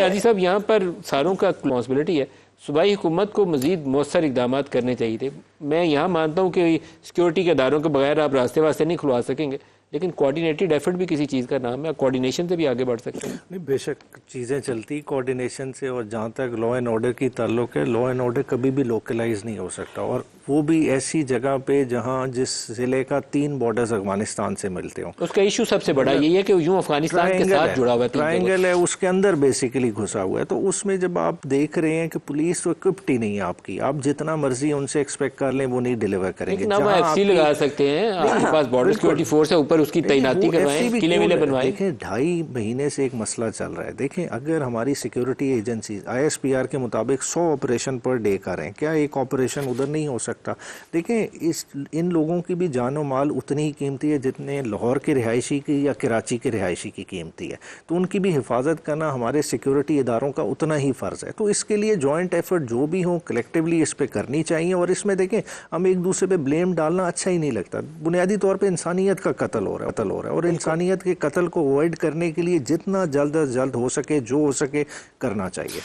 نیازی صاحب یہاں پر ساروں کا رسپانسبلٹی ہے. صوبائی حکومت کو مزید مؤثر اقدامات کرنے چاہیے تھے. میں یہاں مانتا ہوں کہ سیکیورٹی کے اداروں کے بغیر آپ راستے واسطے نہیں کھلوا سکیں گے, لیکن کوآرڈینیٹڈ ایفرٹ بھی کسی چیز کا نام ہے. کوآرڈینیشن سے بھی آگے بڑھ سکتے ہیں. نہیں, بے شک چیزیں چلتی کوآرڈینیشن سے. اور جہاں تک لا اینڈ آرڈر کی تعلق ہے, لا اینڈ آرڈر کبھی بھی لوکلائز نہیں ہو سکتا, اور وہ بھی ایسی جگہ پہ جہاں جس ضلع کا 3 بارڈرز افغانستان سے ملتے ہوں. اس کا ایشو سب سے بڑا یہی ہے کہ یوں افغانستان کے ساتھ جڑا ہوا ہے, ٹرائنگل ہے, اس کے اندر بیسیکلی گھسا ہوا ہے. تو اس میں جب آپ دیکھ رہے ہیں کہ پولیس تو اکوپڈ ہی نہیں ہے آپ کی, آپ جتنا مرضی ان سے ایکسپیکٹ کر لیں وہ نہیں ڈیلیور کریں گے. لیکن آپ ایف سی لگا سکتے ہیں, آپ کے پاس بارڈر سیکورٹی فورس ہے, اوپر اس کی تعیناتی کروائیں, قلعے ولے بنوائیں. دیکھیں 2.5 مہینے سے ایک مسئلہ چل رہا ہے. دیکھیں اگر ہماری سیکیورٹی ایجنسیز ISPR کے مطابق 100 آپریشن پر ڈے کر رہے ہیں, کیا ایک آپریشن ادھر نہیں ہو سکتا؟ دیکھیں ان لوگوں کی بھی جان و مال اتنی ہی قیمتی ہے جتنے لاہور کے رہائشی کی یا کراچی کے رہائشی کی قیمتی ہے. تو ان کی بھی حفاظت کرنا ہمارے سیکیورٹی اداروں کا اتنا ہی فرض ہے. تو اس کے لیے جوائنٹ ایفرٹ جو بھی ہوں کلیکٹیولی اس پہ کرنی چاہیے. اور اس میں دیکھیں ہم ایک دوسرے پہ بلیم ڈالنا اچھا ہی نہیں لگتا. بنیادی طور پہ انسانیت کا قتل ہو رہا ہے, اور انسانیت کے قتل کو اوائڈ کرنے کے لیے جتنا جلد از جلد ہو سکے جو ہو سکے کرنا چاہیے.